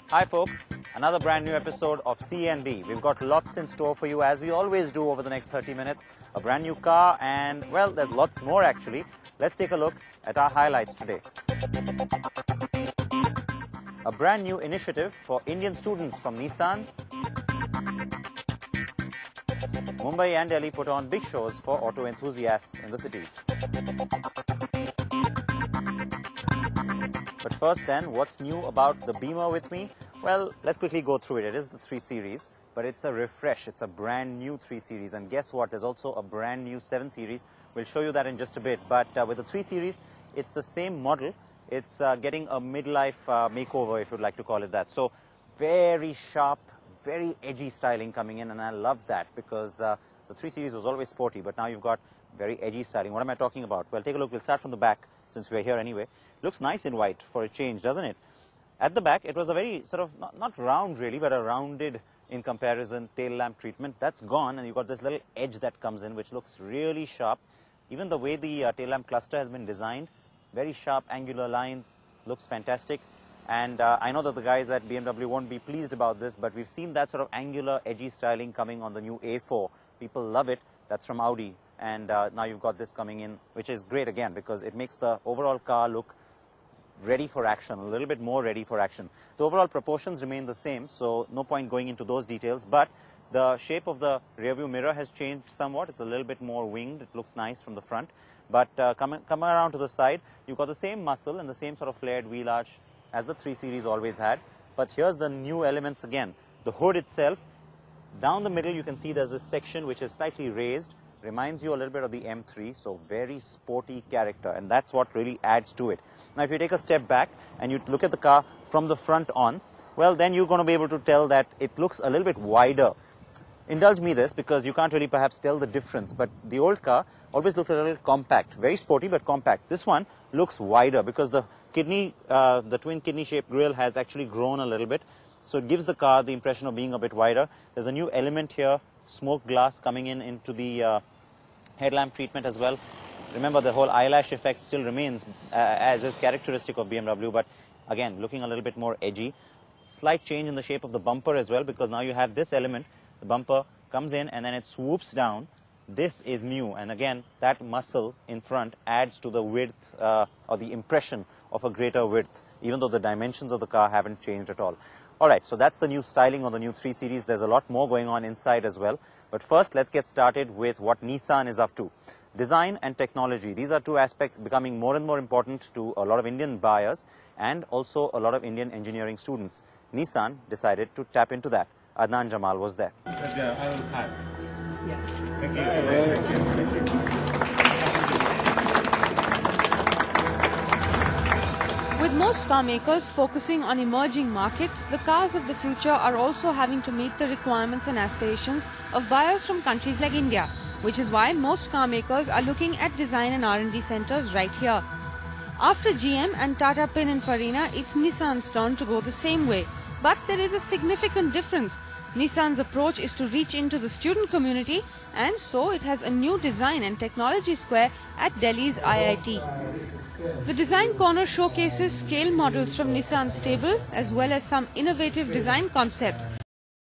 Hi folks, another brand new episode of C&D. We've got lots in store for you as we always do over the next 30 minutes. A brand new car and, well, there's lots more actually. Let's take a look at our highlights today. A brand new initiative for Indian students from Nissan. Mumbai and Delhi put on big shows for auto enthusiasts in the cities. But first then, what's new about the Beamer with me? Well, let's quickly go through it. It is the 3 Series, but it's a refresh. It's a brand new 3 Series. And guess what? There's also a brand new 7 Series. We'll show you that in just a bit. But with the 3 Series, it's the same model. It's getting a midlife makeover, if you'd like to call it that. So very sharp, very edgy styling coming in. And I love that because the 3 Series was always sporty, but now you've got very edgy styling. What am I talking about? Well, take a look. We'll start from the back since we're here anyway. Looks nice in white for a change, doesn't it? At the back, it was a very sort of, not round really, but a rounded in comparison tail lamp treatment. That's gone, and you've got this little edge that comes in, which looks really sharp. Even the way the tail lamp cluster has been designed, very sharp angular lines, looks fantastic. And I know that the guys at BMW won't be pleased about this, but we've seen that sort of angular, edgy styling coming on the new A4. People love it. That's from Audi. And now you've got this coming in, which is great again, because it makes the overall car look ready for action, a little bit more ready for action. The overall proportions remain the same, so no point going into those details, but the shape of the rear view mirror has changed somewhat. It's a little bit more winged. It looks nice from the front, but coming around to the side, you've got the same muscle and the same sort of flared wheel arch as the 3 Series always had. But here's the new elements again. The hood itself, down the middle you can see there's this section which is slightly raised, reminds you a little bit of the M3, so very sporty character, and that's what really adds to it. Now, if you take a step back and you look at the car from the front on, well, then you're going to be able to tell that it looks a little bit wider. Indulge me this because you can't really perhaps tell the difference, but the old car always looked a little compact, very sporty but compact. This one looks wider because the twin kidney shaped grille has actually grown a little bit, so it gives the car the impression of being a bit wider. There's a new element here, smoke glass coming into the headlamp treatment as well. Remember, the whole eyelash effect still remains as is characteristic of BMW, but again, looking a little bit more edgy. Slight change in the shape of the bumper as well, because now you have this element. The bumper comes in and then it swoops down. This is new, and again, that muscle in front adds to the width or the impression of a greater width, even though the dimensions of the car haven't changed at all. Alright, so that's the new styling on the new 3 Series. There's a lot more going on inside as well. But first, let's get started with what Nissan is up to. Design and technology. These are two aspects becoming more and more important to a lot of Indian buyers and also a lot of Indian engineering students. Nissan decided to tap into that. Adnan Jamal was there. Hi. Yes. Thank you. With most car makers focusing on emerging markets, the cars of the future are also having to meet the requirements and aspirations of buyers from countries like India, which is why most car makers are looking at design and R&D centers right here. After GM and Tata Pininfarina, it's Nissan's turn to go the same way. But there is a significant difference. Nissan's approach is to reach into the student community, and so it has a new design and technology square at Delhi's IIT. The design corner showcases scale models from Nissan's stable as well as some innovative design concepts